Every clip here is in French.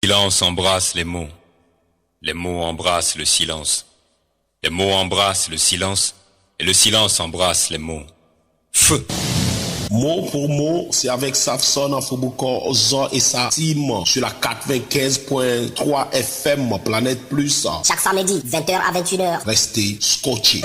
silence embrasse les mots embrassent le silence. Les mots embrassent le silence, et le silence embrasse les mots. Feu! Mot pour mot, c'est avec Safson Afobukor Ozor et sa team sur la 95.3 FM Planète Plus. Chaque samedi, 20h à 21h. Restez scotchés.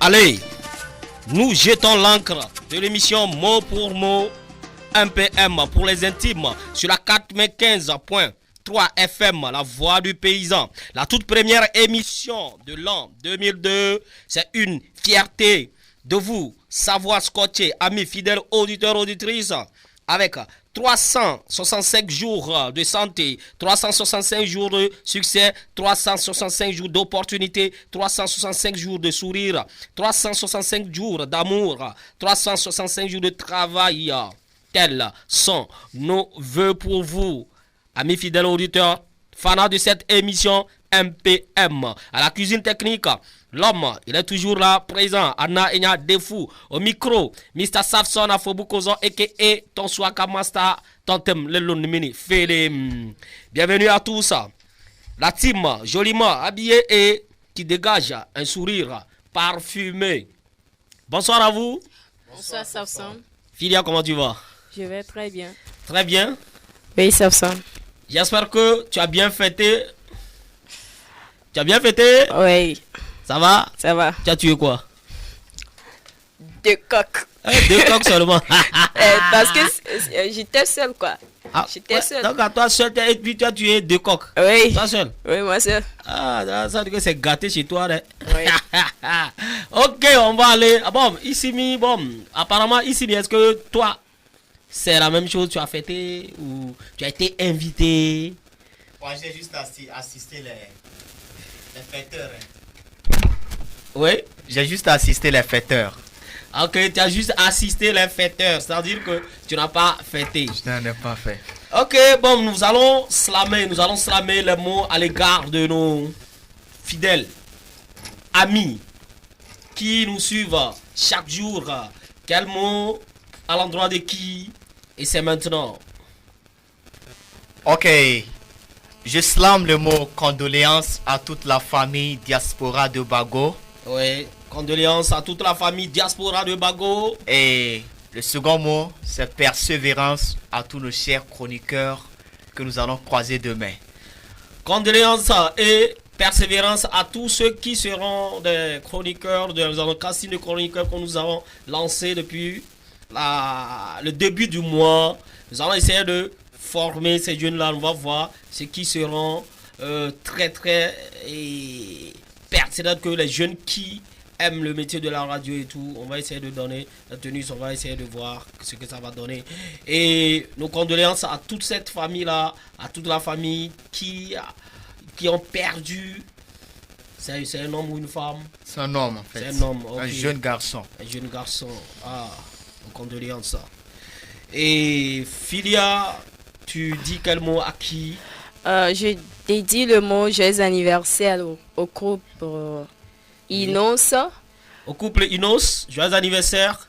Allez, nous jetons l'encre de l'émission mot pour mot MPM pour les intimes sur la 95.3 FM, la voix du paysan. La toute première émission de l'an 2002, c'est une fierté de vous, savoir scotcher, amis fidèles auditeurs, auditrices, avec 365 jours de santé, 365 jours de succès, 365 jours d'opportunité, 365 jours de sourire, 365 jours d'amour, 365 jours de travail. Tels sont nos vœux pour vous, amis fidèles auditeurs, fanats de cette émission MPM. À la cuisine technique, l'homme, il est toujours là, présent. Anna Enya Defou. Au micro, Mr. Safson Afobukozo, a.k.a. ton Swaka Master, Tontem Lelonmini. Bienvenue à tous. La team, joliment habillée et qui dégage un sourire parfumé. Bonsoir à vous. Bonsoir, Safson. Filia, comment tu vas? Je vais très bien. Très bien. Oui, Safson. J'espère que tu as bien fêté. Tu as bien fêté? Oui. Ça va? Ça va. Tu as tué quoi? 2 coqs. 2 coqs seulement. Parce que j'étais seule, quoi. Ah, j'étais seule. Donc à toi seul, et puis tu as tué 2 coqs. Oui. Toi seul? Oui, moi seul. Ah, ça veut dire que c'est gâté chez toi, hein? Oui. Ok, on va aller. Ah, bon, ici, apparemment, ici, est-ce que toi, c'est la même chose, tu as fêté ou tu as été invité? Moi, j'ai juste assisté les fêteurs. Oui? J'ai juste assisté les fêteurs. Ok, tu as juste assisté les fêteurs, c'est-à-dire que tu n'as pas fêté. Je n'en ai pas fait. Ok, bon, nous allons slammer les mots à l'égard de nos fidèles amis qui nous suivent chaque jour. Quel mot à l'endroit de qui? Et c'est maintenant. Ok, je slame le mot condoléances à toute la famille diaspora de Bago. Oui, condoléances à toute la famille diaspora de Bago. Et le second mot, c'est persévérance à tous nos chers chroniqueurs que nous allons croiser demain. Condoléances et persévérance à tous ceux qui seront des chroniqueurs, des casting de chroniqueurs que nous avons lancé depuis le début du mois. Nous allons essayer de former ces jeunes-là. On va voir ceux qui seront très pertinents, que les jeunes qui aiment le métier de la radio et tout. On va essayer de donner la tenue, on va essayer de voir ce que ça va donner. Et nos condoléances à toute cette famille-là, à toute la famille qui ont perdu. C'est un homme ou une femme? C'est un homme en fait. C'est un homme, ok. Un jeune garçon. Un jeune garçon. Ah, nos condoléances. Et Philia, tu dis quel mot à qui? Je dédie le mot joyeux anniversaire au couple Inos Au couple Inos, joyeux anniversaire.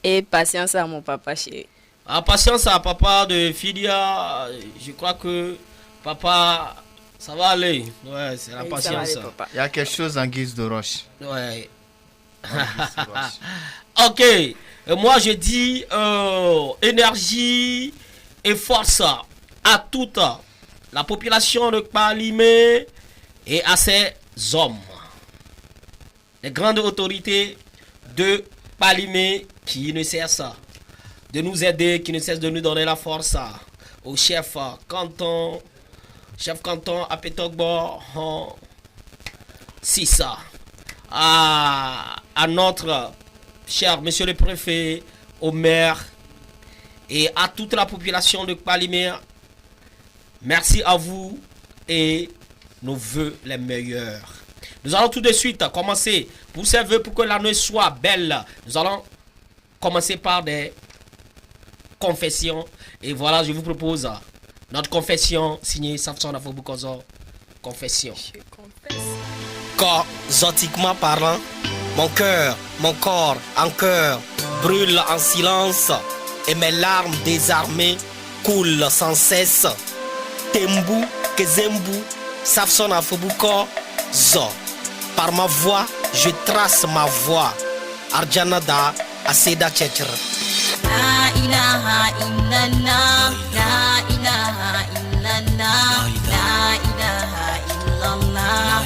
et patience à mon papa chéri. Ah, patience à papa de Philia. Je crois que papa, ça va aller. Ouais, c'est la Oui, ça va patience. aller, papa. Il y a quelque chose en guise de roche. Ouais. En guise de roche. Ok. Moi, je dis énergie et force à toute la population de Palimé et à ces hommes. Les grandes autorités de Palimé qui ne cessent de nous aider, qui ne cessent de nous donner la force. Au chef canton à Pétogbo, c'est ça. À notre cher monsieur le préfet, au maire et à toute la population de Palimé, merci à vous et nos vœux les meilleurs. Nous allons tout de suite commencer pour ces vœux pour que l'année soit belle. Nous allons commencer par des confessions. Et voilà, je vous propose notre confession signée Samson Afobukozo. Confession. Corps parlant, mon cœur, mon corps en cœur brûle en silence et mes larmes désarmées coulent sans cesse. Tembu, Kezembu, Samson Afobukozo. Par ma voix, je trace ma voix. Arjanada Aseda Tchetcher. La ilaha illallah, la ilaha illallah, la ilaha illallah,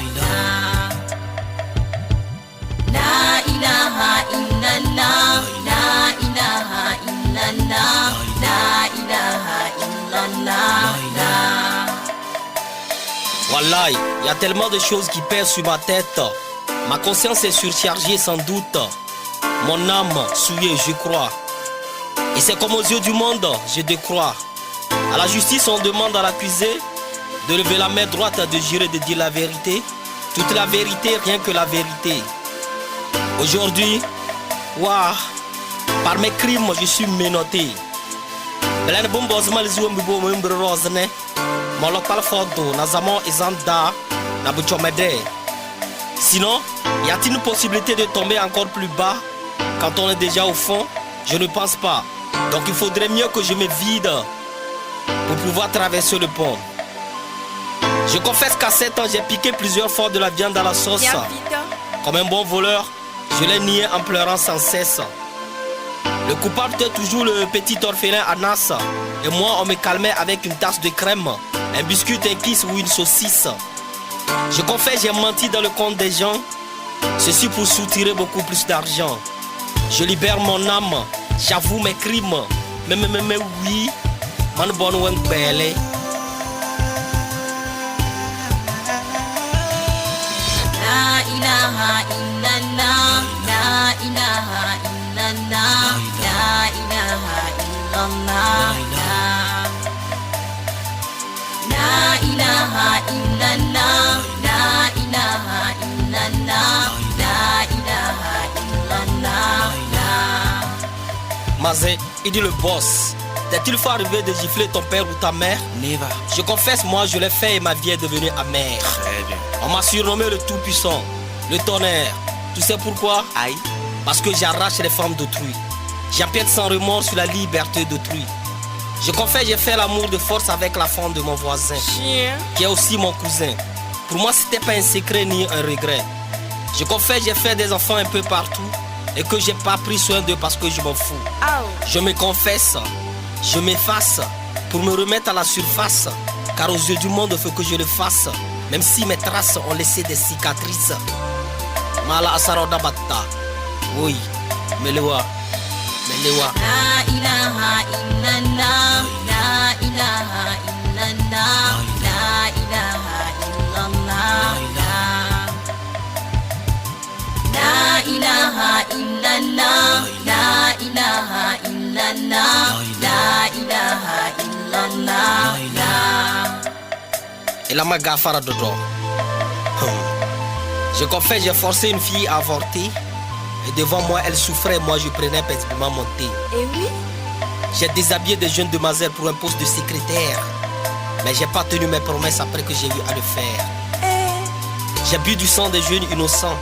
la ilaha illallah, la ilaha illallah, la ilaha illallah. Wallahi, il y a tellement de choses qui pèsent sur ma tête. Ma conscience est surchargée sans doute. Mon âme souillée, je crois. Et c'est comme aux yeux du monde, je décrois. À la justice, on demande à l'accusé de lever la main droite, de jurer, de dire la vérité. Toute la vérité, rien que la vérité. Aujourd'hui, waouh, par mes crimes, je suis menotté. Sinon, y a-t-il une possibilité de tomber encore plus bas quand on est déjà au fond? Je ne pense pas. Donc il faudrait mieux que je me vide pour pouvoir traverser le pont. Je confesse qu'à 7 ans, j'ai piqué plusieurs fois de la viande à la sauce. Comme un bon voleur, je l'ai nié en pleurant sans cesse. Le coupable était toujours le petit orphelin Anas. Et moi, on me calmait avec une tasse de crème, un biscuit, un kiss ou une saucisse. Je confesse, j'ai menti dans le compte des gens. Ceci pour soutirer beaucoup plus d'argent. Je libère mon âme, j'avoue mes crimes. Mais oui, man bon wen belle. La ilaha illallah, la ilaha illallah, la ilaha illallah, la ilaha illallah, la ilaha illallah, la ilaha illallah. Mazé, il dit le boss. T'es-il faut arriver de gifler ton père ou ta mère? Never. Je confesse, moi je l'ai fait et ma vie est devenue amère. Très bien. On m'a surnommé le tout-puissant, le tonnerre. Tu sais pourquoi? Aïe. Parce que j'arrache les femmes d'autrui. J'empiète sans remords sur la liberté d'autrui. Je confesse, j'ai fait l'amour de force avec la femme de mon voisin, qui est aussi mon cousin. Pour moi, c'était pas un secret ni un regret. Je confesse, j'ai fait des enfants un peu partout et que j'ai pas pris soin d'eux parce que je m'en fous. Je me confesse, je m'efface pour me remettre à la surface, car aux yeux du monde, il faut que je le fasse, même si mes traces ont laissé des cicatrices. Mala Asaroda Batta, oui, Melewa, Melewa. La ilaha illallah, la ilaha illallah, la ilaha illallah, la La ilaha illallah. Et la magafara dodo. Je confesse, j'ai forcé une fille à avorter. Et devant moi, elle souffrait, moi je prenais paisiblement mon thé. Et oui. J'ai déshabillé des jeunes demoiselles pour un poste de secrétaire. Mais j'ai pas tenu mes promesses après que j'ai eu à le faire. J'ai bu du sang des jeunes innocents.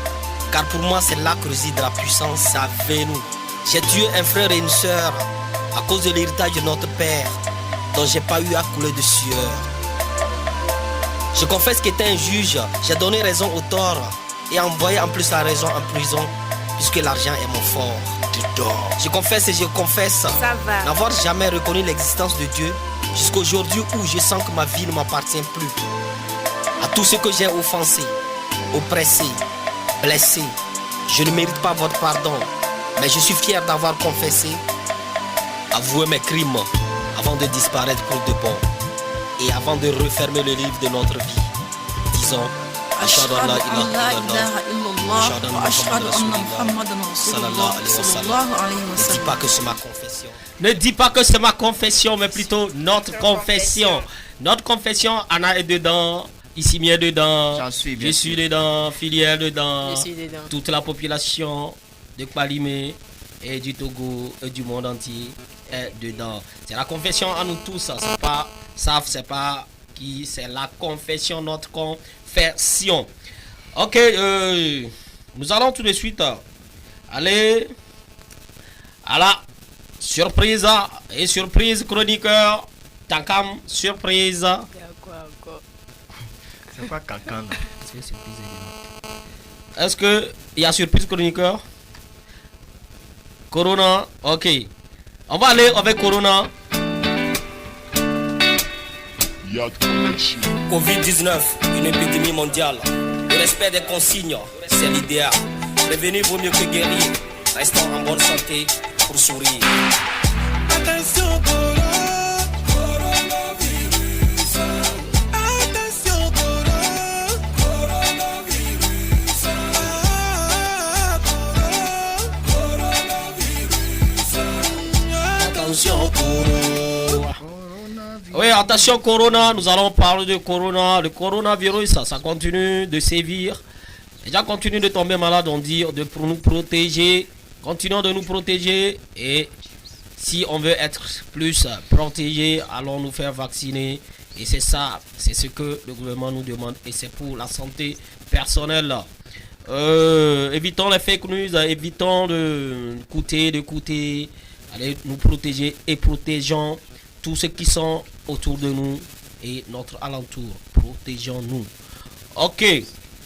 Car pour moi, c'est là que réside la puissance. Savez-nous. J'ai tué un frère et une sœur à cause de l'héritage de notre père, dont j'ai pas eu à couler de sueur. Je confesse qu'étant un juge, j'ai donné raison au tort et envoyé en plus la raison en prison, puisque l'argent est mon fort. Je confesse et je confesse Ça va. n'avoir jamais reconnu l'existence de Dieu jusqu'aujourd'hui où je sens que ma vie ne m'appartient plus. À tous ceux que j'ai offensés, oppressés, blessés, je ne mérite pas votre pardon, mais je suis fier d'avoir confessé, avoué mes crimes avant de disparaître pour de bon et avant de refermer le livre de notre vie. Disons, أشهد أن لا إله إلا الله وأشهد أن محمدا رسول الله صلى الله عليه Ne dis وسلم. pas que c'est ma confession. Ne dis pas que c'est ma confession, mais plutôt notre confession. Notre confession, Anna est dedans, Issimi est dedans, J'en suis, bien je suis sûr. dedans, Filière dedans, Je suis dedans. toute la population de Kpalimé et du Togo et du monde entier est dedans. C'est la confession à nous tous, c'est pas SAF, c'est pas qui, c'est la confession, notre confession. Ok, nous allons tout de suite aller à la surprise et surprise chroniqueur. Tankam, surprise. C'est quoi cancan là? Est-ce que il y a surprise chroniqueur? Corona, ok. On va aller avec Corona. Covid-19, une épidémie mondiale. Le respect des consignes, c'est l'idéal. Prévenir vaut mieux que guérir. Restons en bonne santé pour sourire. Attention, coronavirus. Attention, coronavirus. Coronavirus. Attention, oui, attention Corona, nous allons parler de Corona. Le coronavirus, ça continue de sévir. Les gens continuent de tomber malades, on dit, pour nous protéger. Continuons de nous protéger. Et si on veut être plus protégé, allons nous faire vacciner. Et c'est ça, c'est ce que le gouvernement nous demande. Et c'est pour la santé personnelle. Évitons les fake news, évitons de coûter. Allez nous protéger et protégeons tous ceux qui sont autour de nous et notre alentour. Protégeons-nous. Ok. Et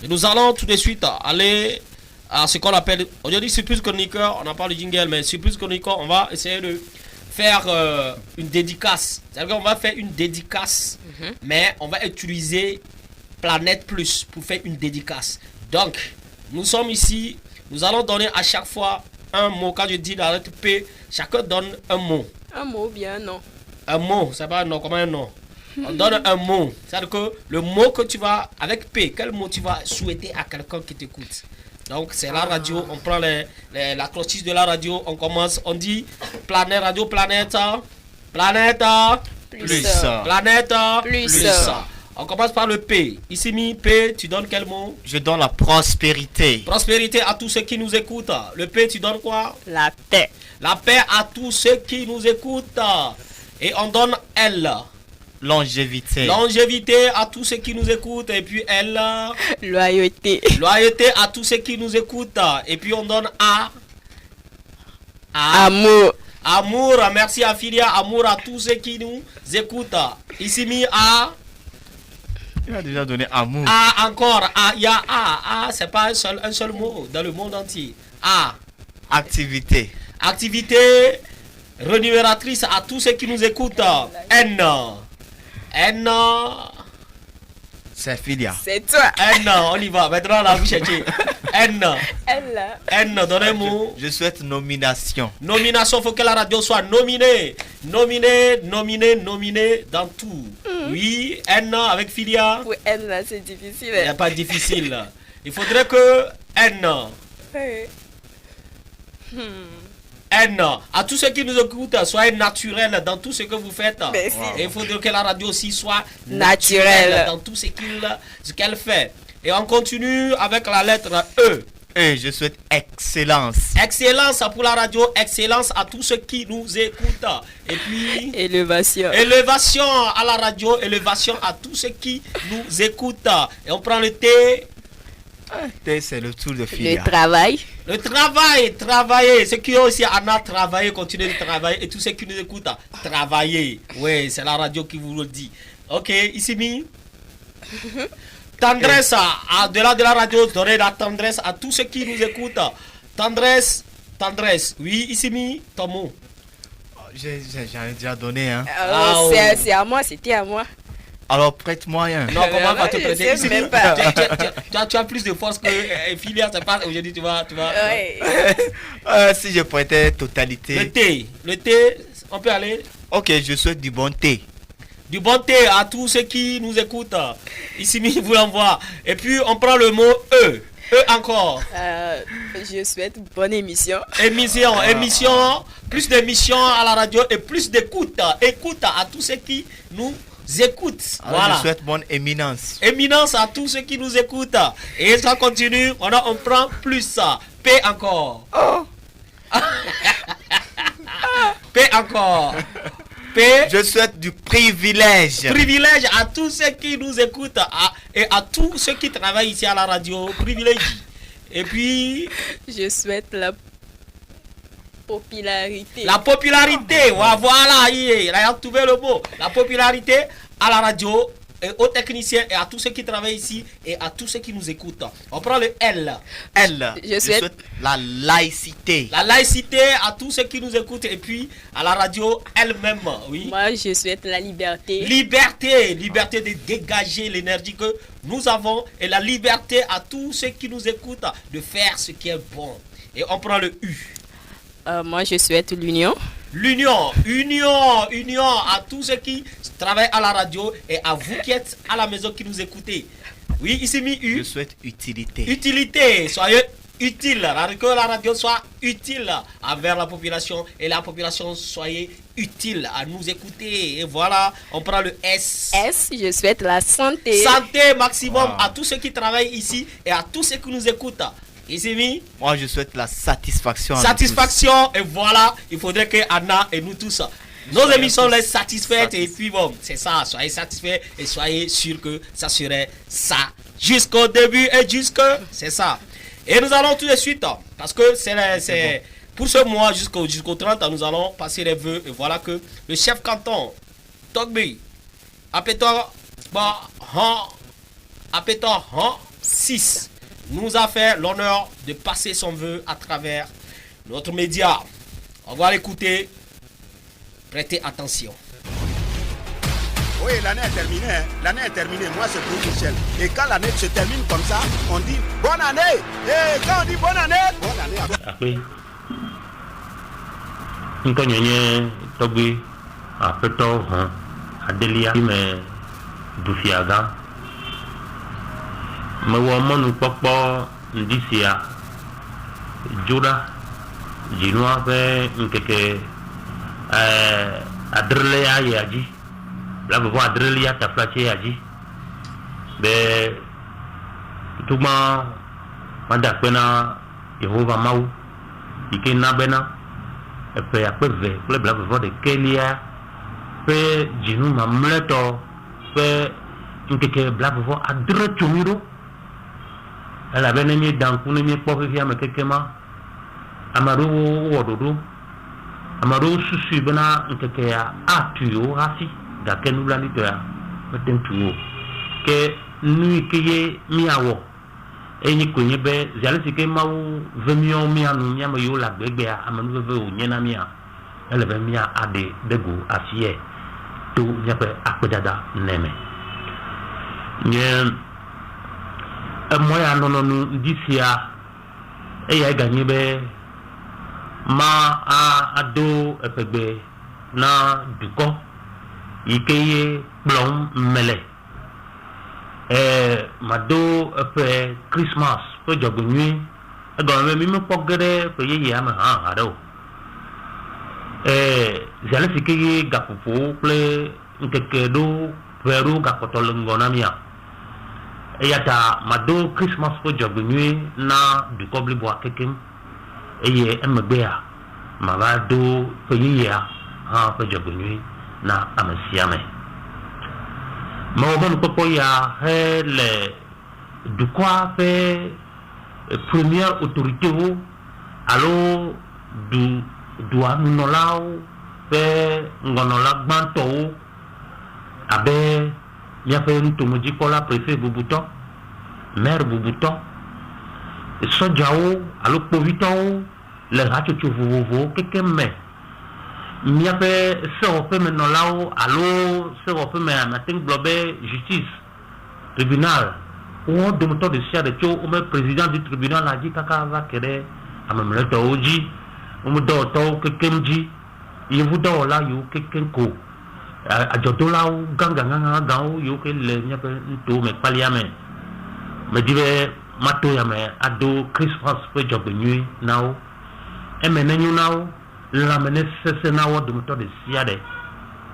nous allons tout de suite aller à ce qu'on appelle aujourd'hui surprise chroniqueur. On n'a pas le jingle, mais surprise chroniqueur, on va essayer de faire une dédicace. C'est-à-dire qu'on va faire une dédicace, mais on va utiliser Planète Plus pour faire une dédicace. Donc, nous sommes ici. Nous allons donner à chaque fois un mot. Quand je dis la lettre P, chacun donne un mot. Un mot bien, non. Un mot, c'est pas un nom, comment un nom? On donne un mot. C'est-à-dire que le mot que tu vas, avec P, quel mot tu vas souhaiter à quelqu'un qui t'écoute? Donc c'est la radio, on prend la cloche de la radio, on commence, on dit planète, radio, planète, planète, Plus. planète, Plus. On commence par le P. Ici, P, tu donnes quel mot? Je donne la prospérité. Prospérité à tous ceux qui nous écoutent. Le P, tu donnes quoi? La paix. La paix à tous ceux qui nous écoutent. Et on donne L. Longévité. Longévité à tous ceux qui nous écoutent. Et puis L. Loyauté. Loyauté à tous ceux qui nous écoutent. Et puis on donne A. Amour. Amour. Merci à Filia. Amour à tous ceux qui nous écoutent. Ici mis A. Il a déjà donné amour. A encore. A. Il y a A. A, c'est pas un seul mot dans le monde entier. A. Activité. Activité rémunératrice à tous ceux qui nous écoutent. N. N. C'est Filia. C'est toi. N. On y va. Maintenant, on a vu chercher. N. Elle. N. Donnez-moi. Je souhaite nomination. Nomination, il faut que la radio soit nominée. Nominée dans tout. Oui, N avec Filia. Pour elle, là, c'est difficile. Il n'y a pas difficile. Il faudrait que N. Ouais. N. À tous ceux qui nous écoutent, soyez naturels dans tout ce que vous faites. Merci. Et il faudrait que la radio aussi soit Naturelle. naturelle dans tout ce qu'elle fait. Et on continue avec la lettre E. Et je souhaite excellence. Excellence pour la radio, excellence à tous ceux qui nous écoutent. Et puis, Élévation. élévation à la radio, élévation à tous ceux qui nous écoutent. Et on prend le T. T, c'est le tour de Le filière. travail. Le travail, travailler. Ceux qui ont aussi Anna travaillé, continuez de travailler. Et tous ceux qui nous écoutent, travailler. Oui, c'est la radio qui vous le dit. Ok, ici, mi. Tendresse, au-delà de la radio, donner la tendresse à tous ceux qui nous écoutent. Tendresse, tendresse. Oui, ici, mi, ton mot. J'en ai déjà donné, hein. C'est à moi, c'était à moi. Alors prête-moi un. Non, comment va te je prêter sais ici, même mi, pas. tu as plus de force que filière, c'est pas aujourd'hui, tu vas. Ouais. Si je prêtais totalité. Le T, on peut aller. Ok, je souhaite du bon thé. Du bon thé à tous ceux qui nous écoutent. Ici, mi vous l'envoie. Et puis, on prend le mot E. E encore. Je souhaite bonne émission. Émission. Plus d'émissions à la radio et plus d'écoute. Écoute à tous ceux qui nous écoutent. Alors, Voilà. je souhaite bonne éminence. Éminence à tous ceux qui nous écoutent. Et ça continue. On prend plus. P encore. P encore. P. Je souhaite du privilège. Privilège à tous ceux qui nous écoutent et à tous ceux qui travaillent ici à la radio. Privilège. Et puis, Je souhaite la popularité. la popularité. Voilà, il a trouvé le mot. La popularité à la radio, et aux techniciens et à tous ceux qui travaillent ici et à tous ceux qui nous écoutent. On prend le L. L. Je souhaite la laïcité. La laïcité à tous ceux qui nous écoutent et puis à la radio elle-même. Oui. Moi, je souhaite la liberté. Liberté de dégager l'énergie que nous avons et la liberté à tous ceux qui nous écoutent de faire ce qui est bon. Et on prend le U. Moi, je souhaite l'union. L'union à tous ceux qui travaillent à la radio et à vous qui êtes à la maison qui nous écoutez. Oui, ici mis U. Je souhaite utilité. Utilité, soyez utile, que la radio soit utile envers la population et la population soyez utile à nous écouter. Et voilà, on prend le S. S, je souhaite la santé. Santé maximum à tous ceux qui travaillent ici et à tous ceux qui nous écoutent. Ici mis. Moi, je souhaite la satisfaction. Satisfaction, et voilà, il faudrait que Anna et nous tous, nos émissions les satisfaites. Et puis bon, c'est ça, soyez satisfaits et soyez sûrs que ça serait ça jusqu'au début et c'est ça. Et nous allons tout de suite, parce que c'est pour ce mois jusqu'au 30, nous allons passer les vœux. Et voilà que le chef canton, Togbi, Apéton 6, nous a fait l'honneur de passer son vœu à travers notre média. On va l'écouter. Prêtez attention. Oui, l'année est terminée. Hein. L'année est terminée. Moi, c'est pour Michel. Et quand l'année se termine comme ça, on dit bonne année. Et quand on dit bonne année. Après, nous avons Togbi, Apéton, Adélia, mais Doufiaga. Me wɔ mɔnu kpɔkpɔ ndisia dzoɖa dzinua ƒe ŋkeke adrelia yia dzi labevɔ adrelia taflatse yia dzi be tutugba mada akpe na Yehova Mawu yi ke na bena eƒe akpe ve kple blavevɔ ɖekelia ƒe dzinu mamlɛtɔ ƒe ŋkeke blavevɔ adre tsomi ɖo. Elle avait mis dans le nez pour vivre avec quelqu'un. Amaro Wododo. Amaro Susu Bena, quelqu'un a tué au raci. D'aquel nous l'avons dit, mais tué. Que nous qui est miawo. Et nous connaissons, j'allais dire que Mao veut mieux mianou, mianou yo la bébé à Amano veut ou nyena mia. Elle veut mia à des goûts acier. Tout n'y a pas à quoi d'ada n'aime. Moi, non, d'ici à et a gagné ma ado epegbe na duko ikeye blom mele mado epe Christmas pe jogunyi e go me mi pogere pe ye ya ma ha ado J'allais fiquer gapopo, ple, nkekedo, peru, gapotolongonamia. Et yata, mado Christmas pour jobinui, na, du kobli bois kekim, et ye mbea, mavado, peyia, ha, pour jobinui, na, amesiame. Mais popo ya, le, du quoi fait, première autorité, alors, du nolao pe ngonola gbanto abe ya fe ntomoji kola préfet Boubouton maire Boubouton sojao alo povito le racho chuvuvo kekeme ya fe so fe menolao alo so fe me matin globé justice tribunal ou de moto de sia de cho o me président du tribunal a dit kaka va kere amemle to oji umudo to kekemji yevudo la yu kekenko ajodola ganga gao yu ke le nyape to me parliament me dibe mato ya me ado Christmas pe jobenu now e menenu now la menese now de moto de siade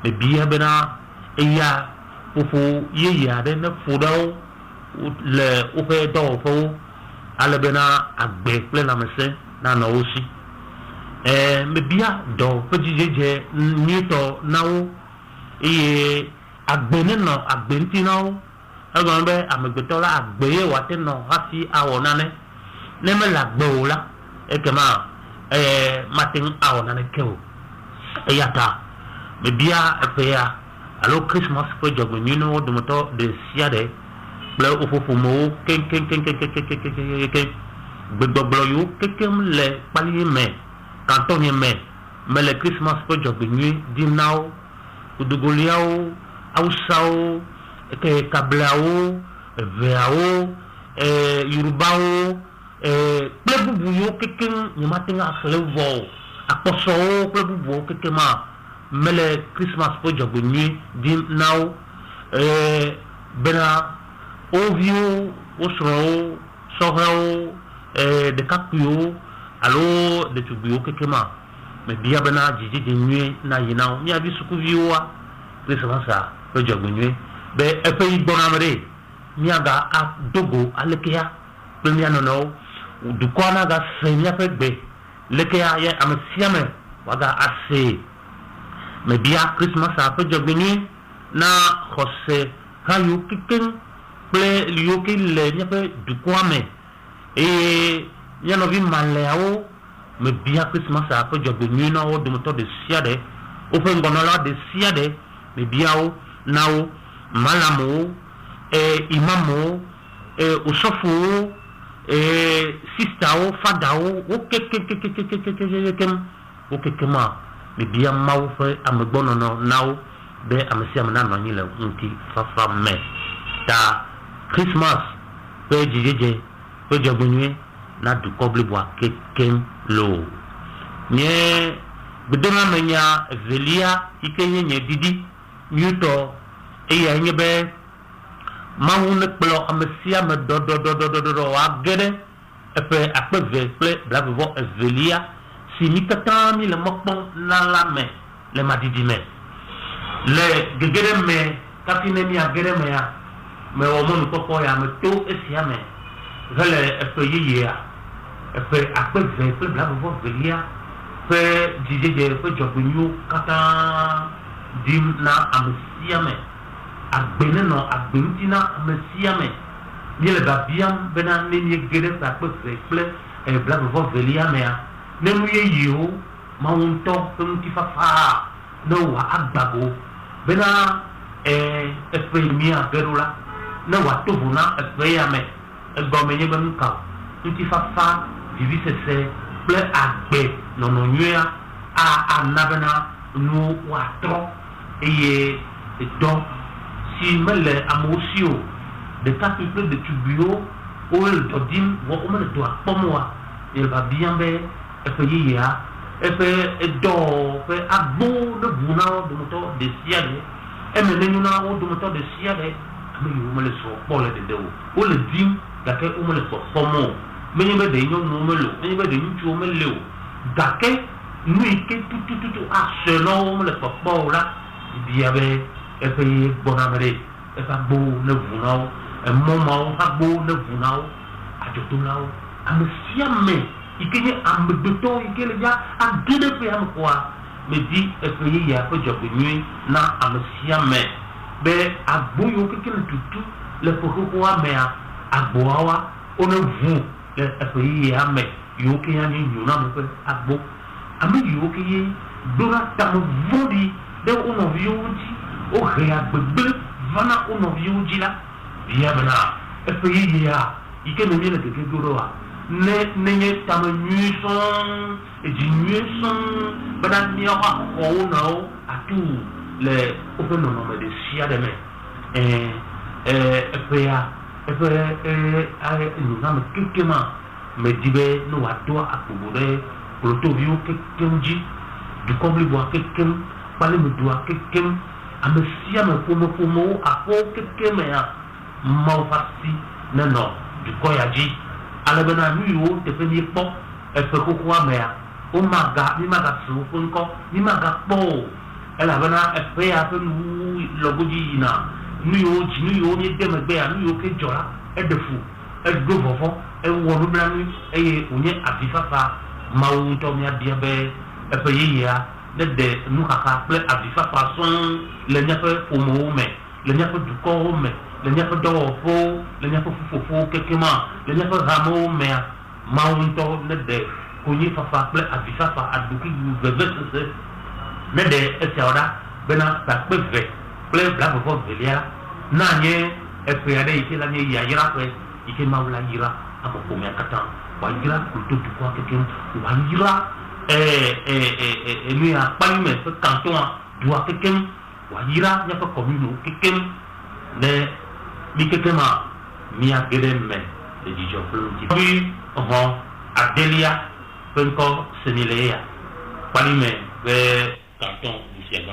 me biya bena eya fufu ye ya de na fudo le ofe do fo ala bena agbe ple la mese na no aussi me bia do pejijeje nito nawo agbene no agbenti nawo agombe amegbetola agbeye wate no hasi awonane ne me la gbola ekema matin awonane kewo yata me bia epeya alo Christmas for jogbe no do moto de siade ble ofofomo ken gbogbo yo kekem le pali me quand on y met le Christmas pour jobinu dinao udugoliao ausao ke kablao veao yorubao plebubu yo keken nyamatinga khlevo aposo plebubu kekema le Christmas pour jobinu dinao bena ovio osro sohao de kakuyo allo de tubuyo kekema me biya bana jiji de nuit na yinaw mi abi suku viwa Christmas a pe jogunwe be e pe bonamre mi aga a dogo alekeya pe mi anono du kwana ga senya pe be lekeya ye am siame waga ase me biya Christmas a pe jogunwe na khose kayu kiken ple liyoki le ni pe du kwame e yano vi maleo me bia Christmas a ko jogbe nyina o de moto de siade o fe ngonola de siade me bia o nawo malamo imamo usofu sistao fadao o kekema me bia mawo fe amegbono no nawo be amesi amana no nyile nti fafa me ta Christmas pe jijeje pe jogbe nyina na du kobli bois keken lo nye bidona menya velia ikenye nye didi nyuto eya nyebe mawune kplo amesia me do agede epe akpeve ple blabo velia si mikatami le mokpon na la me le madidi me le gegere me kapine mi agere me ya me omonu popo ya me to esia me gele epe yeye fait après 20 peu bla vous velia fait DJ fait jobinyo kata dim na amesiame agbene no agbentina amesiame yele babiam bena neni gere fa pe ple e bla vous velia mea nemu ye yo maunto tumti fa no wa agbago bena mia berula no wa tobuna yame gomenye benka tumti fa vivi c'est ple agbe nono nyua a anabena no watro et donc si mele amosio de quatre peu de tubio ou le dodim ou on me doit pomoa il va bien be e fe ya e fe do fe agbo de buna de moto de siade e me nyuna o de moto de siade me yo me le so pole de dewo o le dim dake o me le so pomo me nyebe de nyo no me lo me nyebe de nchu me le o dake nous qui tout à selon le papa là il y avait et puis bon améré et pas beau ne vous non un moment pas beau ne vous non à tout là à me siamer il y a un bouton il y a un deux de paix quoi me dit et puis il y a peu job nuit na à me siamer ben à beau yo que tout le pourquoi mais à boawa on ne vous et puis il y a mais yo que y a ni na me à beau ami yo que y dora tam vodi de on vient o réa bebe vana on vient là bien bana et puis il y a il que me vient que doroa ne tam nuison et du nuison bana mi a ko na à tout les open nom de sia de me puis nous avons quelques me dit nous à toi à courir pour l'autovio quelqu'un dit du comble boire quelqu'un parler me doit quelqu'un à me siam pour moi à quoi quelqu'un mais mal facile non du quoi il a dit à la bonne nuit te premier pont et fait quoi mais au maga ni maga sous encore ni maga po elle a bonne fait un peu nous le goût na nuit ni dem be nuit que jola et de fou et de vovon et on blanc et on est à vifafa maou to mi bien be et puis ya de nous kaka ple à vifafa son le nya pe au mot mais le nya pe du corps mais le nya pe do fo le nya pe fofo quelquement le nya pe ramo mais maou to de koni fafa ple à vifafa à du qui veut mais de et ça bena ta pe ple bla fofo velia na nye e pe ade ite la nye ya yira pe ite maula yira ako ko me katan wa yira ko to du kwa quelqu'un wa yira lui a pas eu mais ce canton doit quelqu'un wa yira nya ko commune quelqu'un ne mi quelqu'un mi a gede me de dijo puis on Adelia penko senilea pas lui mais canton du ciel.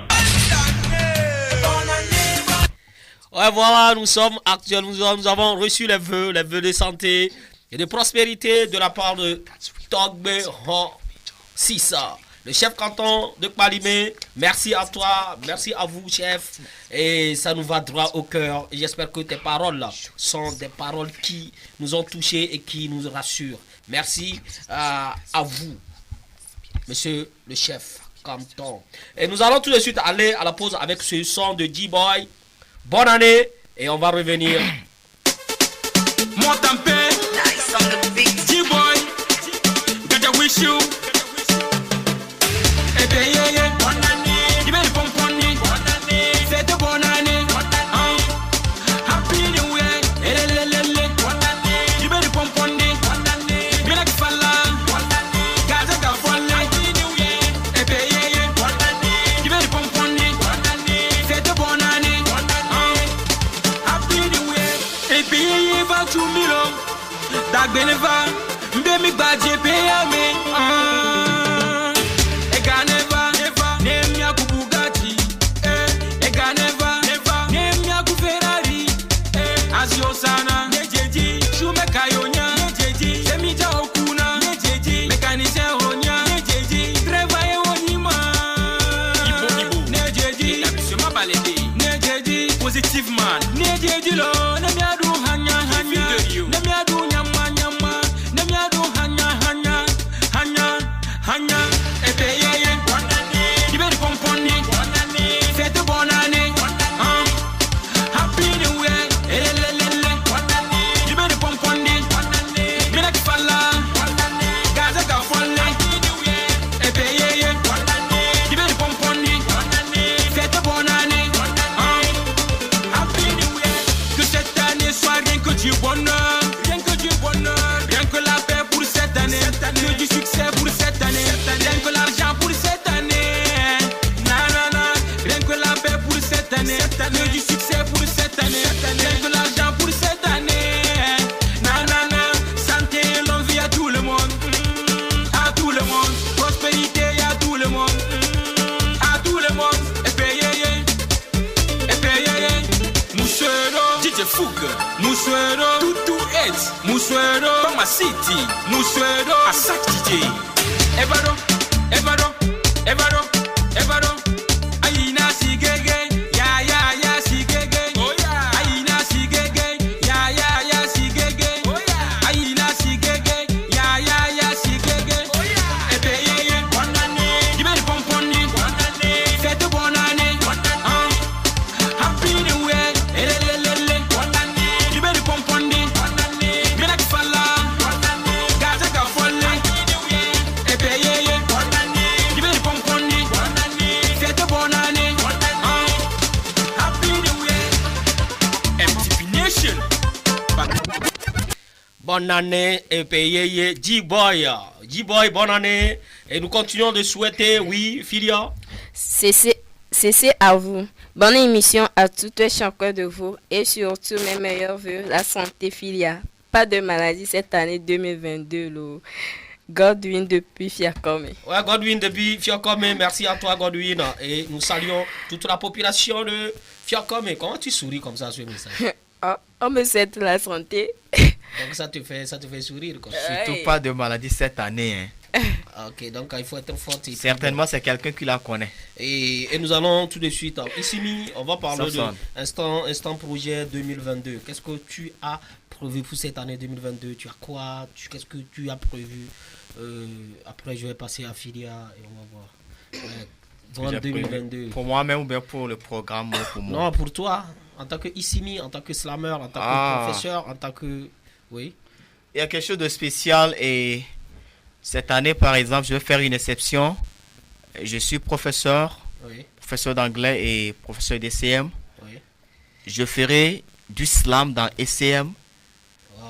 Ouais, voilà, nous sommes actuels, nous avons reçu les vœux de santé et de prospérité de la part de Togbe Ho Sissa, le chef canton de Kpalimé. Merci à toi, merci à vous, chef. Et ça nous va droit au cœur. Et j'espère que tes paroles là sont des paroles qui nous ont touchés et qui nous rassurent. Merci à vous, monsieur le chef canton. Et nous allons tout de suite aller à la pause avec ce son de G-Boy. Bonne année et on va revenir. More than pain. G-Boy, gotta wish you. Eh bien, yeah. Bonne année. Tu veux le pomponner. Bonne année. C'est de bonne année. Happy New Year. Bonne année. Tu veux le pomponner. Bonne année. Bien que falla. Bonne année. Gaza da folle. Happy New Year. Eh bien, yeah. Bonne année. Tu veux le pomponner. Bonne année. C'est de bonne année. Et puis il va tout milo, d'agbeneva, mbemi badje peyame. Eganeva, nemia ku Bugatti, eganeva, nemia ku Ferrari, Asio sana, nejeji, shumeka yonya, nejeji, semija okuna, nejeji, mécanicien onya, nejeji, travailler onima, ibo, nejeji, absolument balédé, nejeji, positive man, nejeji lo. Musuero, Tutu Edge, Musuero, Pharma City, Musuero, Asak DJ, Evado, Evado, Evado, Aina Sigege, ya ya ya Sigege, oh yeah, Aina Sigege, ya ya ya Sigege, oh yeah, Aina Sigege, ya ya ya Sigege, oh yeah, ebe ye ye, bonne année, Diberi Pomponi, bonne année, fête bonne année, happy new year, elelelele, bonne année, Diberi Pomponi, bonne année, Minak Fala, bonne année, Gaza Gafolle, happy new year, ebe ye ye, bonne année, Diberi Pomponi, bonne année, fête bonne année, happy new year, MTP Nation. Bonne année et payé G-Boy. G-Boy, bonne année. Et nous continuons de souhaiter, oui, Filia. C'est à vous. Bonne émission à toutes et chacun de vous et surtout mes meilleurs vœux, la santé Filia. Pas de maladie cette année 2022. Le Godwin depuis Fiakome. Ouais, Godwin depuis Fiakome. Merci à toi, Godwin. Et nous saluons toute la population de Fiakome. Comment tu souris comme ça sur le message? On me souhaite la santé. Donc ça te fait sourire quoi. Surtout pas de maladie cette année. Ok, donc il faut être fort. Certainement, c'est quelqu'un qui la connaît. Et nous allons tout de suite. Ici, on va parler de instant projet 2022. Qu'est-ce que tu as prévu pour cette année 2022? Tu as quoi? Qu'est-ce que tu as prévu? Après, je vais passer à Filia et on va voir. 2022. Pour moi-même ou bien pour le programme pour moi? Non, pour toi. En tant que Issimi, en tant que slammer, en tant que professeur, en tant que... Oui. Il y a quelque chose de spécial et cette année, par exemple, je vais faire une exception. Je suis professeur, professeur d'anglais et professeur d'ECM. Oui. Je ferai du slam dans ECM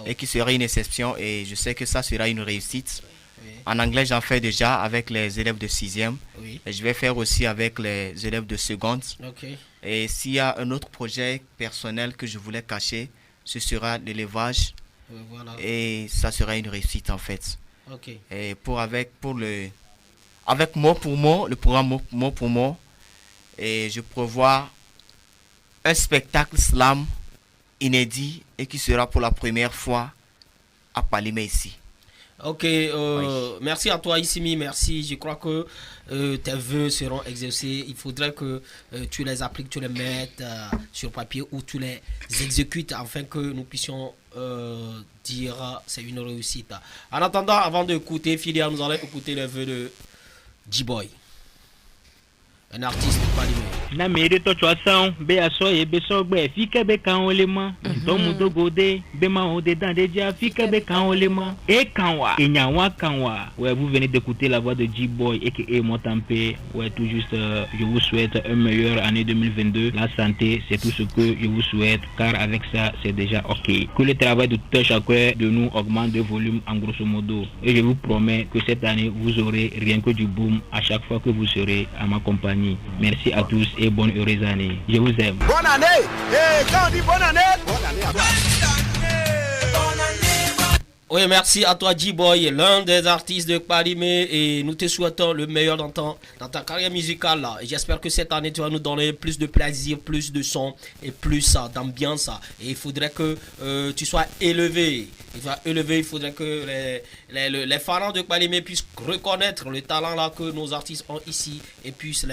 et qui sera une exception et je sais que ça sera une réussite. Oui. En anglais, j'en fais déjà avec les élèves de 6e. Oui. Et je vais faire aussi avec les élèves de seconde. Ok. Et s'il y a un autre projet personnel que je voulais cacher, ce sera l'élevage. Voilà. Et ça sera une réussite en fait. Ok. Et avec mot pour mot, le programme mot pour mot, et je prévois un spectacle slam inédit et qui sera pour la première fois à Palimé ici. Ok, merci à toi Issimi, merci. Je crois que tes vœux seront exaucés. Il faudrait que tu les appliques, tu les mettes sur papier ou tu les exécutes afin que nous puissions dire c'est une réussite. En attendant, avant d'écouter Filia, nous allons écouter les vœux de G-Boy, un artiste palimé. Na mere to choasan be aso ye be so gbe fi ke be kan ole mo to mu do gode be ma o de dan de dia fi ke be kan ole mo e kanwa ouais, vous venez d'écouter la voix de G-Boy et qui est Montampé. Ouais, tout juste je vous souhaite une meilleure année 2022. La santé, c'est tout ce que je vous souhaite car avec ça, c'est déjà ok. Que le travail de tout chacun de nous augmente de volume en grosso modo et je vous promets que cette année vous aurez rien que du boom à chaque fois que vous serez à ma compagnie. Merci à tous et bonne heureuse année. Je vous aime. Bonne année. Quand on dit bonne année à toi. Oui, merci à toi G-Boy, l'un des artistes de Palimé, et nous te souhaitons le meilleur dans ta carrière musicale là. Et j'espère que cette année tu vas nous donner plus de plaisir, plus de son et plus d'ambiance. Et il faudrait que tu sois élevé. Il faudrait que les fans de Palimé puissent reconnaître le talent là que nos artistes ont ici et puissent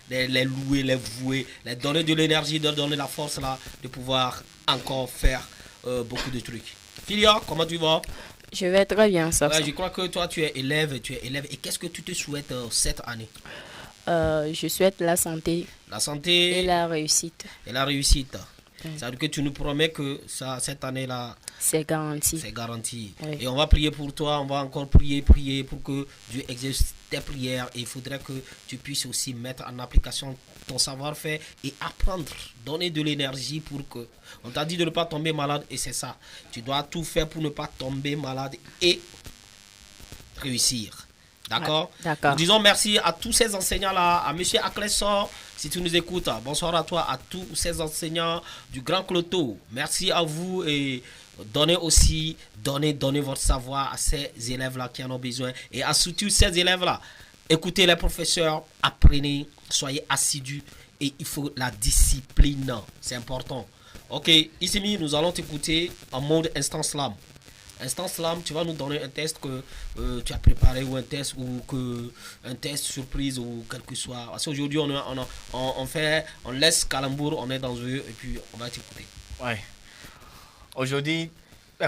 les louer, les vouer, les donner de l'énergie, de donner la force là de pouvoir encore faire beaucoup de trucs. Filia, comment tu vas? Je vais très bien, ça. Ouais, je crois que toi, tu es élève. Et qu'est-ce que tu te souhaites cette année? Je souhaite la santé. La santé. Et la réussite. Et la réussite. Ça veut dire que tu nous promets que cette année-là... C'est garanti. C'est garanti. Oui. Et on va prier pour toi. On va encore prier pour que Dieu exauce tes prières. Et il faudrait que tu puisses aussi mettre en application ton savoir-faire et apprendre. Donner de l'énergie pour que... On t'a dit de ne pas tomber malade et c'est ça. Tu dois tout faire pour ne pas tomber malade et réussir. D'accord? D'accord. Nous disons merci à tous ces enseignants-là, à M. Aklessor, si tu nous écoutes. Bonsoir à toi, à tous ces enseignants du Grand Cloto. Merci à vous et donnez votre savoir à ces élèves-là qui en ont besoin. Et à surtout ces élèves-là, écoutez les professeurs, apprenez, soyez assidus et il faut la discipline. C'est important. Ok, Issimi, nous allons t'écouter en mode instant slam. Instant Slam, tu vas nous donner un test que tu as préparé ou un test surprise ou quel que soit. Parce qu'aujourd'hui, on laisse Calembour, on est dans eux et puis on va t'écouter. Ouais. Aujourd'hui,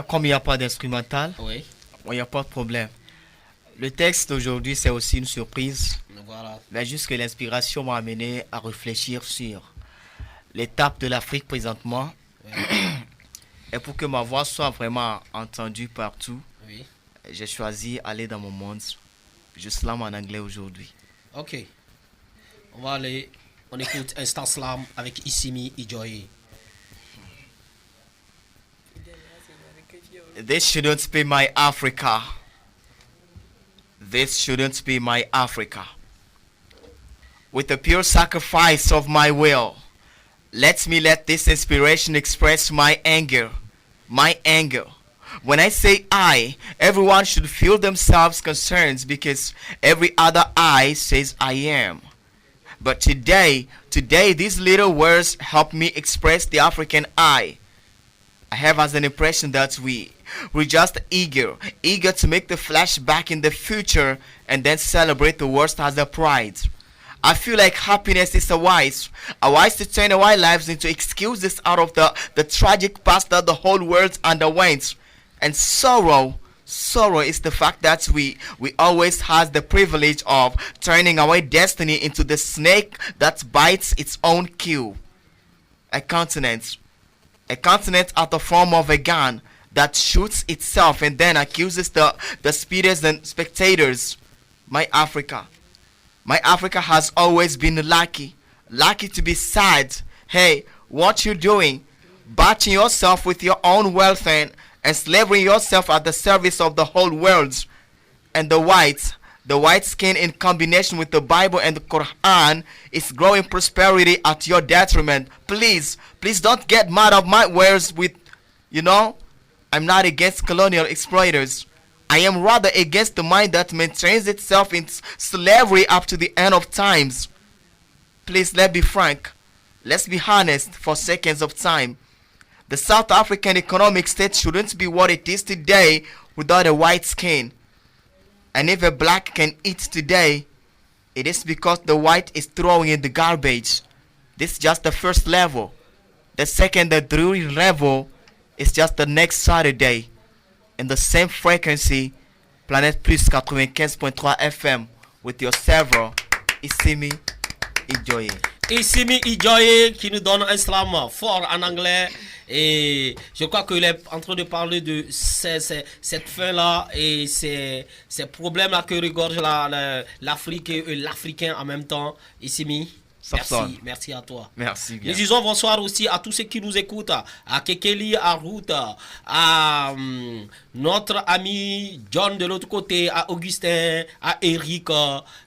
comme il n'y a pas d'instrumental, oui. Il n'y a pas de problème. Le texte d'aujourd'hui, c'est aussi une surprise. Voilà. Mais juste que l'inspiration m'a amené à réfléchir sur l'étape de l'Afrique présentement. Oui. Et pour que ma voix soit vraiment entendue partout, oui, j'ai choisi d'aller dans mon monde. Je slam en anglais aujourd'hui. Ok. On écoute Instant Slam avec Issimi Ijoye. This shouldn't be my Africa. This shouldn't be my Africa. With the pure sacrifice of my will, let this inspiration express my anger. My anger. When I say I, everyone should feel themselves concerned because every other I says I am. But today, these little words help me express the African I. I have as an impression that we're just eager to make the flashback in the future and then celebrate the worst as a pride. I feel like happiness is a wise to turn our lives into excuses out of the tragic past that the whole world underwent. And sorrow is the fact that we always has the privilege of turning our destiny into the snake that bites its own queue. A continent at the form of a gun that shoots itself and then accuses the speeders and spectators. My Africa has always been lucky to be sad. Hey, what you doing? Batching yourself with your own wealth and enslaving yourself at the service of the whole world. And the white skin in combination with the Bible and the Quran is growing prosperity at your detriment. Please don't get mad at my words with, I'm not against colonial exploiters. I am rather against the mind that maintains itself in slavery up to the end of times. Please, let's be frank. Let's be honest for seconds of time. The South African economic state shouldn't be what it is today without a white skin. And if a black can eat today, it is because the white is throwing in the garbage. This is just the first level. The second, the dreary level, is just the next Saturday. In the same frequency, Planète Plus 95.3 FM with your server, Issimi Ijoye. Issimi Ijoye qui nous donne un slam fort en anglais. Et je crois qu'il est en train de parler de cette fin-là et ces problèmes-là que regorge l'Afrique et l'Africain en même temps. Issimi, merci à toi. Merci bien. Nous disons bonsoir aussi à tous ceux qui nous écoutent, à Kekeli, à Ruth, à notre ami John de l'autre côté, à Augustin, à Eric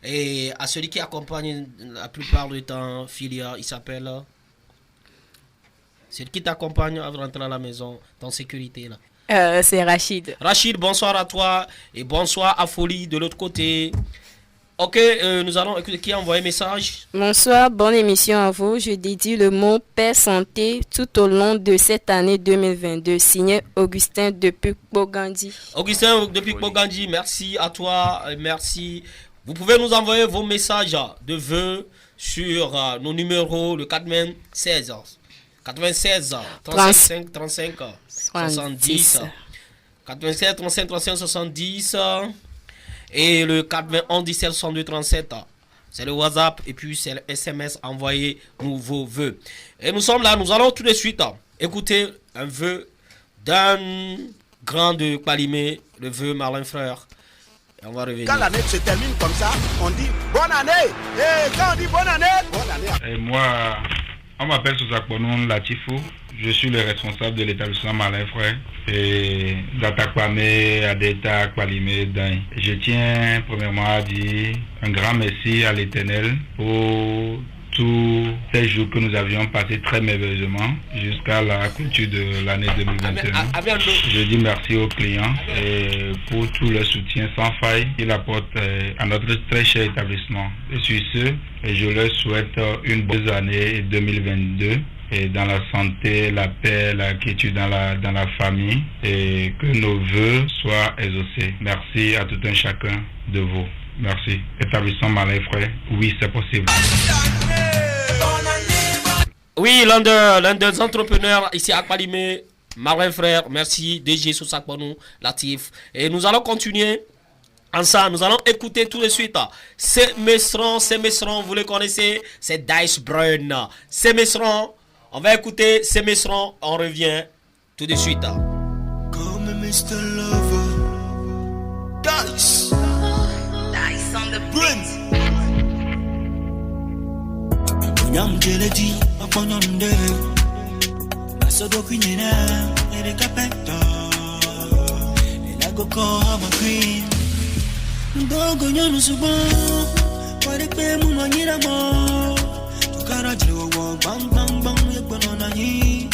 et à celui qui accompagne la plupart du temps Philia, il s'appelle... C'est qui t'accompagne à rentrer à la maison, en sécurité là. C'est Rachid. Rachid, bonsoir à toi et bonsoir à Folie de l'autre côté. Ok, nous allons écouter qui a envoyé un message. Bonsoir, bonne émission à vous. Je dédie le mot paix santé tout au long de cette année 2022. Signé Augustin depuis Pogandi. Augustin depuis Pogandi, merci à toi, merci. Vous pouvez nous envoyer vos messages de vœux sur nos numéros, le 416 96 35 35 70 87 35 35 70 et le 91 17 62 37. C'est le WhatsApp et puis c'est le SMS. Envoyez nous vos vœux. Et nous sommes là, nous allons tout de suite écouter un vœu d'un grand de Kpalimé, le vœu Marlin Frère. Et on va revenir. Quand l'année se termine comme ça, on dit bonne année. Et quand on dit bonne année. Et moi, on m'appelle Sousakponon Latifou. Je suis le responsable de l'établissement Marlin Frère et d'Atakpame, Adeta, Kpalimé, Dain. Je tiens premièrement à dire un grand merci à l'Éternel pour tous ces jours que nous avions passés très merveilleusement jusqu'à la clôture de l'année 2021. Je dis merci aux clients et pour tout le soutien sans faille qu'ils apportent à notre très cher établissement. Et sur ce, je leur souhaite une bonne année 2022 et dans la santé, la paix, la quiétude dans la famille et que nos vœux soient exaucés. Merci à tout un chacun de vous. Merci. Établissement Malin Frère, oui, c'est possible. Oui, l'un des entrepreneurs ici à Kpalimé, Malin Frère, merci, DG Sousakbanou, Latif. Et nous allons continuer ensemble, nous allons écouter tout de suite. C'est Mesron, vous les connaissez, c'est Dice Brown. C'est Mesron, on va écouter C'est Mesron, on revient tout de suite. Comme Mr. Lover, Dice on the beat. Nyam jeledi apononde Masodo kunyena ere kapenta Ena go call my queen Ndogo nyonu subo Wade pe mu manyira mo Tukara jiro wo bang bang bang Yekbono na yi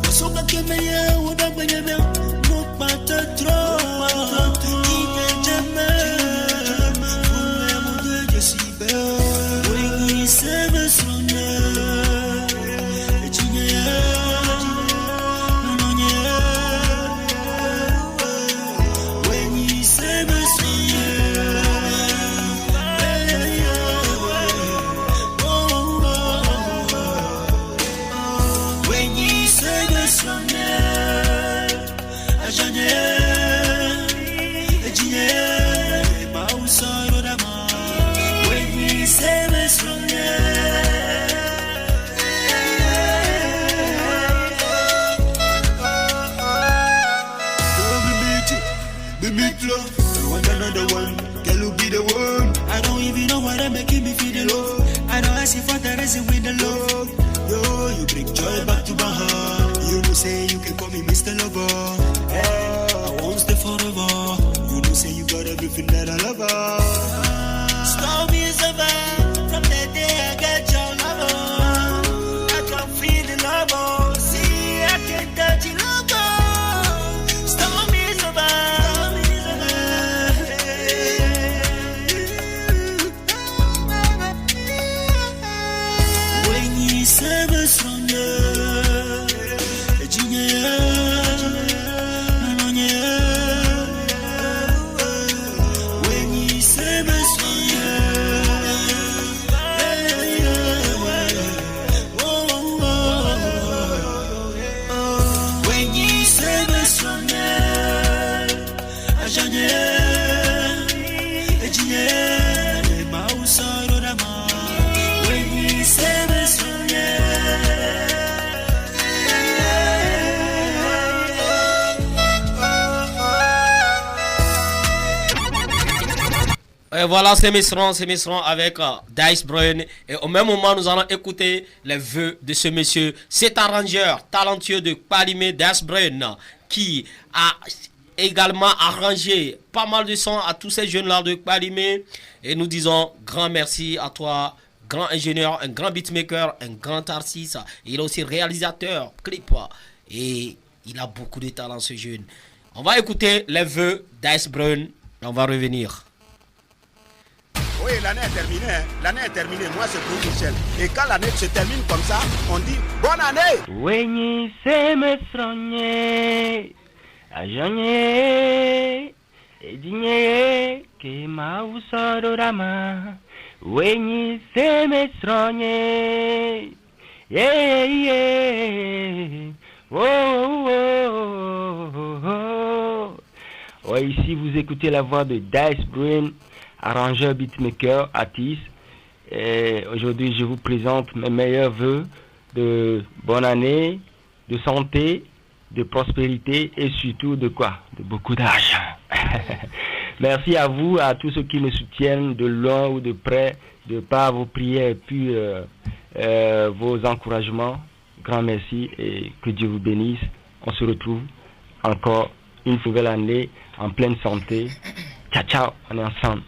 Masoga kemeye Woda benyebe Mokpata tro Ine jeme Fume mude jesibe Wengi sebe sronye Echinye Nonye Wengi sebe sronye Wengi sebe sronye Ajanye Echinye Mausaro dama Wengi sebe sronye Big love, I want another one. Girl, will be the one. I don't even know what I'm making me feel the love. I don't ask you for the reason with the love. Yo, you bring joy back to my heart. You know, say you can call me Mr. Lover. I won't stay forever. You know, say you got everything that I love. Storm is over. From the day I got your lover, I can feel the love. See, I can touch your lover. Storm is over. Sebe sronye Ejinye Nanonye Wenyi sebe sronye Wenyi sebe sronye Ajanye Ejinye Mausaro dama Wenyi sebe sronye. Et voilà, c'est Mesron avec Dice Brown. Et au même moment, nous allons écouter les vœux de ce monsieur. Cet arrangeur talentueux de Kpalimé, Dice Brown, qui a également arrangé pas mal de sons à tous ces jeunes-là de Kpalimé. Et nous disons grand merci à toi, grand ingénieur, un grand beatmaker, un grand artiste. Il est aussi réalisateur, clip. Et il a beaucoup de talent, ce jeune. On va écouter les vœux d'Ice Brown. On va revenir. Oui, l'année est terminée. Hein. L'année est terminée. Moi, c'est pour Michel. Et quand l'année se termine comme ça, on dit bonne année. Wenyi seme sronye Ajanye Ejinye Ke mausaro dama Wenyi seme sronye Yeah, yeah Oh, oh, oh, oh, oh. Ouais, ici vous écoutez la voix de Dice Brown, arrangeur, beatmaker, artiste. Et aujourd'hui, je vous présente mes meilleurs vœux de bonne année, de santé, de prospérité et surtout de quoi? De beaucoup d'argent. Merci à vous, à tous ceux qui me soutiennent de loin ou de près, de par vos prières et puis vos encouragements. Grand merci et que Dieu vous bénisse. On se retrouve encore une nouvelle année en pleine santé. Ciao, ciao, on est ensemble.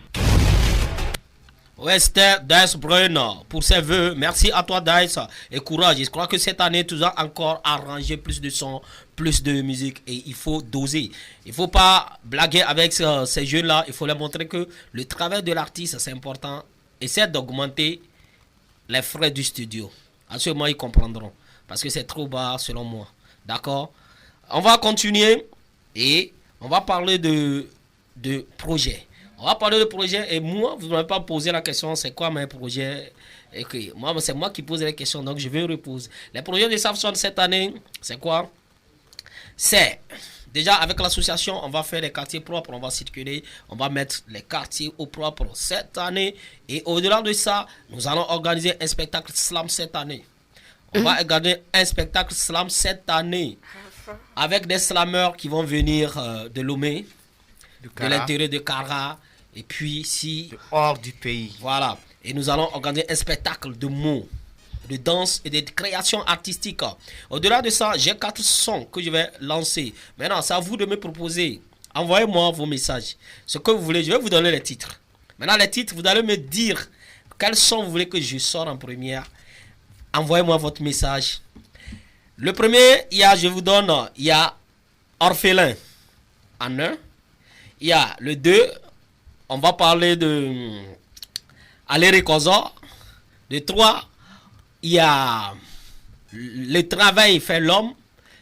Ouais, c'était Dice Brown pour ses vœux. Merci à toi, Dice. Et courage. Je crois que cette année, tu as encore arrangé plus de sons, plus de musique. Et il faut doser. Il ne faut pas blaguer avec ces jeunes-là. Il faut leur montrer que le travail de l'artiste, c'est important. Essaie d'augmenter les frais du studio. à ce moment, ils comprendront. Parce que c'est trop bas selon moi. D'accord? On va continuer et on va parler de projet. On va parler de projet et moi, vous ne m'avez pas posé la question, c'est quoi mes projets? Okay. Moi, c'est moi qui pose les questions, donc je vais reposer. Les projets de Safson cette année, c'est quoi? C'est déjà avec l'association, on va faire les quartiers propres, on va circuler, on va mettre les quartiers au propre cette année. Et au-delà de ça, nous allons organiser un spectacle slam cette année. On va organiser un spectacle slam cette année avec des slammeurs qui vont venir de Lomé, de l'intérieur de Kara, et puis ici, hors du pays. Voilà. Et nous allons organiser un spectacle de mots, de danse et de création artistique. Au-delà de ça, j'ai 4 sons que je vais lancer. Maintenant, c'est à vous de me proposer. Envoyez-moi vos messages. Ce que vous voulez, je vais vous donner les titres. Maintenant, les titres, vous allez me dire quels son vous voulez que je sorte en première. Envoyez-moi votre message. Le premier, je vous donne, il y a Orphelin en 1. Il y a le 2, on va parler de Aléry Kozo. Le 3, il y a le travail fait l'homme.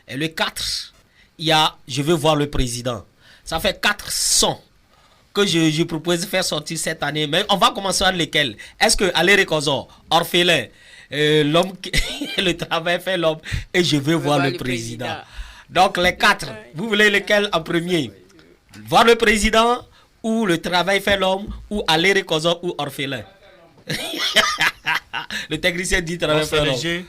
Et le 4, il y a je veux voir le président. Ça fait 4 sons que je propose de faire sortir cette année. Mais on va commencer avec lesquels? Est-ce que Aléry Kozo, Orphelin, l'homme, le travail fait l'homme et je veux voir le président. Donc les 4, vous voulez lequel en premier? Voir le président ou le travail fait l'homme ou Aléry Kozo ou Orphelin? Le technicien dit travail fait l'homme.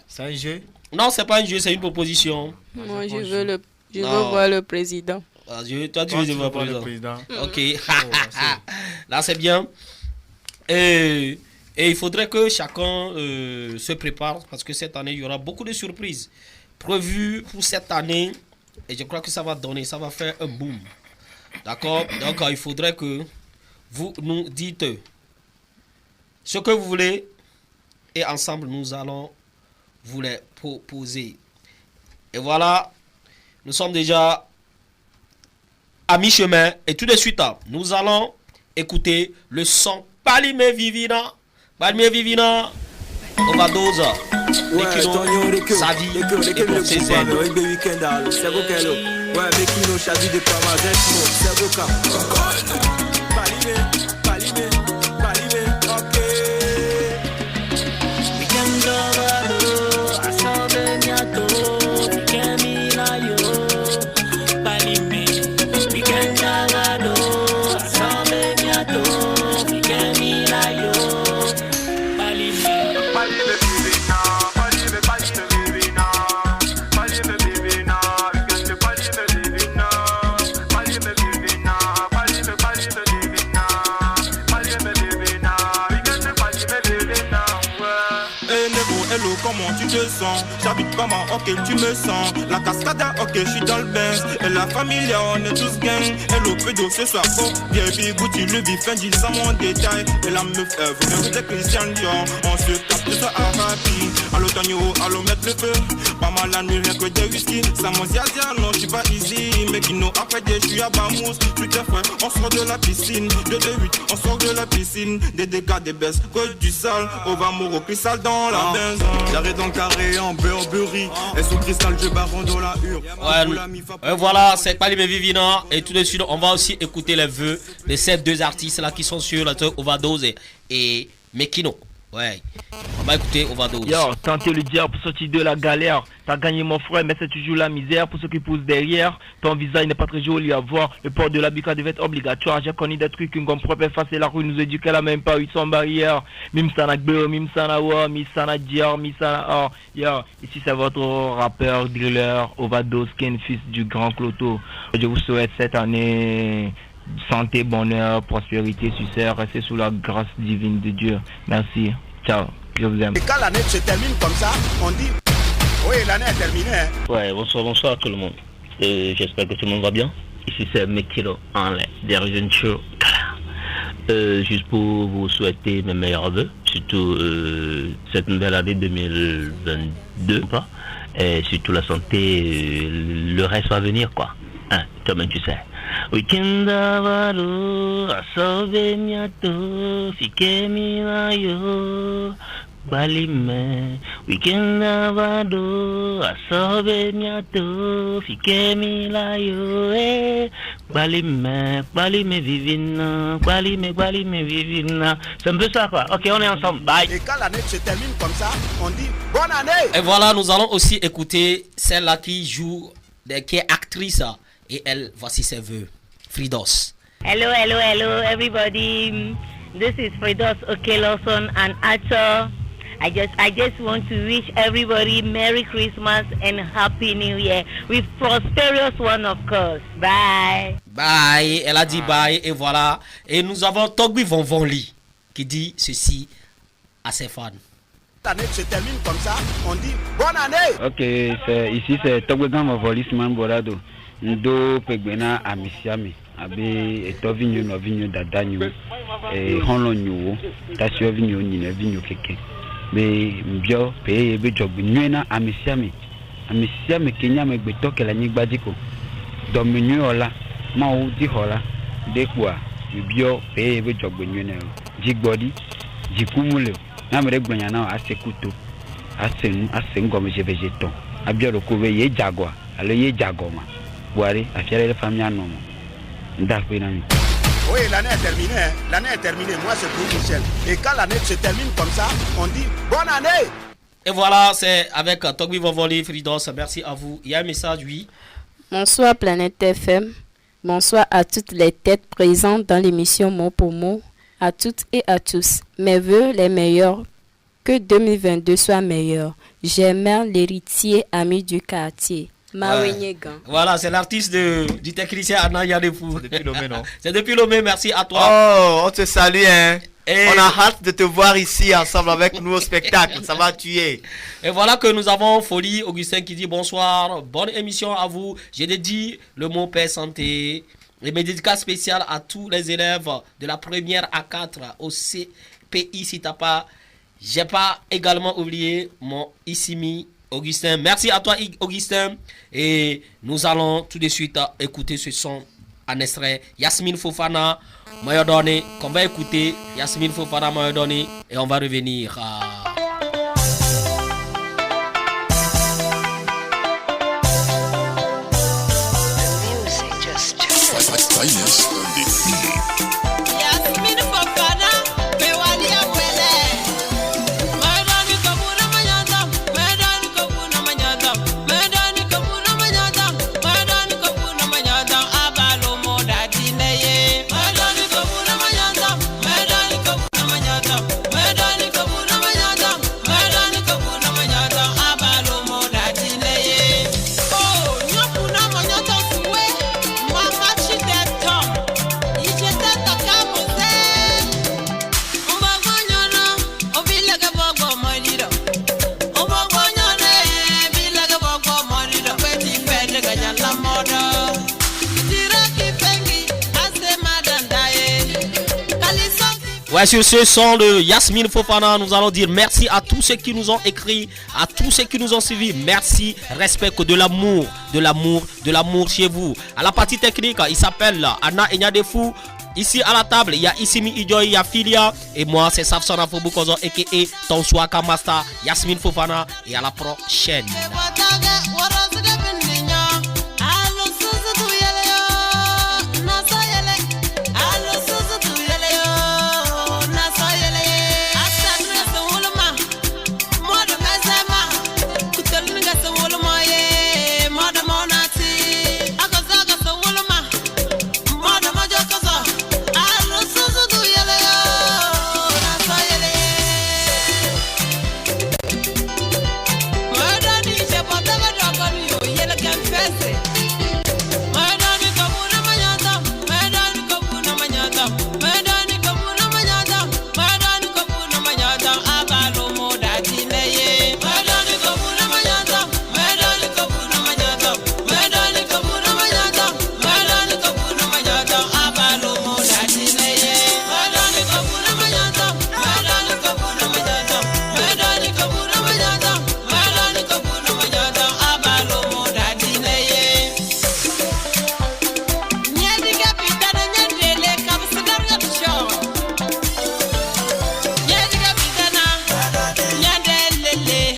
C'est un jeu? Non, c'est pas un jeu, c'est une proposition. Moi, je veux voir le président. Toi, tu veux voir le président. Ok. Là, c'est bien. Et il faudrait que chacun se prépare parce que cette année, il y aura beaucoup de surprises prévues pour cette année. Et je crois que ça va donner, ça va faire un boom. D'accord? Donc, il faudrait que vous nous dites ce que vous voulez. Et ensemble, nous allons vous les proposer. Et voilà, nous sommes déjà à mi-chemin. Et tout de suite, nous allons écouter le son Palime Vivina. Palime Vivina. Overdose. Mekino, Sadi et pour ses aides. Ouais, Mekino, Sadi de Kamazet, c'est Boka. Palime, ok. Weekend over, assobe miato, Kemina yo. Palime, weekend over, assobe miato, Kemina yo. Comment tu te sens? J'habite pas ma ok, tu me sens. La cascade, ok, je suis dans le benz. Et la famille, on est tous gang. Et le pédo ce soir, oh, baby, Gucci, le bifin, dit sans mon détail. Et la meuf, vous venez de Christian Dior. On se tape tout ça à rapide. Allo Tanyo, allo mettre le feu. Pas mal la nuit, rien que des whisky. Ça mon zia, non, je suis pas easy. Mais qui nous après des, je suis à Bamous. Tu t'es frais, on sort de la piscine. 2-2-8, on sort de la piscine. Des dégâts, des baisses, que du sale. On va mourir au cristal dans la benz. J'arrête dans le carré en Burberry. Et sous cristal, je baron dans la hure. Voilà, c'est Palime Vivina. Et tout de suite, on va aussi écouter les vœux de ces 2 artistes là qui sont sur la Overdose et Mekino. Ouais, on va écouter Overdose. Yo, tenter le diable pour sortir de la galère. T'as gagné mon frère, mais c'est toujours la misère pour ceux qui poussent derrière. Ton visage n'est pas très joli à voir. Le port de la bica devait être obligatoire. J'ai connu des trucs qu'une gomme propre effacer la rue nous éduquait là même pas 800 barrières. Mime sana gbeo, mime sana wa, mime sana dior, mime sana or. Yo, ici c'est votre rappeur, driller, Overdose, Ken, fils du grand Cloto. Je vous souhaite cette année santé, bonheur, prospérité, succès, restez sous la grâce divine de Dieu. Merci. Ciao. Je vous aime. Et quand l'année se termine comme ça, on dit oui, l'année est terminée. Ouais, bonsoir tout le monde. J'espère que tout le monde va bien. Ici c'est Mekino en l'air, des Region Show. Juste pour vous souhaiter mes meilleurs vœux, surtout cette nouvelle année 2022, quoi. Et surtout la santé, le reste va venir, quoi. Hein, toi-même tu sais. Weekend avaro, asove miato, fike minayo. balime, weekend avado, asobe miato, fike milayo, balime vivina, balime vivina. C'est un peu ça quoi. Ok, on est ensemble. Bye. Et quand l'année se termine comme ça, on dit bonne année. Et voilà, nous allons aussi écouter celle-là qui joue, qui est actrice, et elle, voici ses vœux. Fridos. Hello, everybody. This is Fridos Okelawson, an actor. I just want to wish everybody Merry Christmas and Happy New Year with prosperous one, of course. Bye. Bye. Elle a dit bye et voilà. Et nous avons Togbi Vonvonli qui dit ceci à ses fans. L'année se termine comme ça, on dit bonne année. Ok, ici c'est Togbi Vonvonli Simon Borado. Ndo pegbena amisiami. Abe etovinyo novinyo dadanyo honlonyo tasio vinyo nyine vinyo keke be mbio pe be job nyena amisiami kenya me gbetoke la nyigbadiko dominyo ola ma o di hola dekwa mbio pe be job nyena jigbodi jikumule na mere gbanya na asekuto asengome jevejeton abio rokowe ye jagwa alo ye jagoma boare afiare le famille anomo. Oui, l'année est terminée. Moi, c'est pour Michel. Et quand l'année se termine comme ça, on dit bonne année. Et voilà, c'est avec Togbi Vonvonli, Fridos. Merci à vous. Il y a un message, oui. Bonsoir, Planète FM. Bonsoir à toutes les têtes présentes dans l'émission Mot pour Mot. À toutes et à tous. Mes vœux les meilleurs. Que 2022 soit meilleur. J'aime l'héritier ami du quartier. Voilà, c'est l'artiste du technicien Anna Yadefou. Depuis Lomé, non? C'est depuis Lomé, merci à toi. Oh, on te salue, hein. Et on a hâte de te voir ici ensemble avec nous au spectacle. Ça va tuer. Et voilà que nous avons Folie Augustin qui dit bonsoir, bonne émission à vous. J'ai dédié le mot paix santé. Et mes dédicaces spéciales à tous les élèves de la première à 4 au CPI Sitapa. J'ai pas également oublié mon Issimi Augustin. Merci à toi Augustin. Et nous allons tout de suite écouter ce son en extrait. Yasmine Fofana, Mayodone, qu'on va écouter. Yasmine Fofana, Mayodone. Et on va revenir à... Ouais, sur ce son de Yasmine Fofana, nous allons dire merci à tous ceux qui nous ont écrit, à tous ceux qui nous ont suivis. Merci, respect, que de l'amour chez vous. À la partie technique, il s'appelle Anna Enyadefou. Ici à la table, il y a Issimi Idjoy, il y a Filia. Et moi, c'est Safson Afobukozo, a.k.a. Tonswa Kamasta, Yasmine Fofana. Et à la prochaine.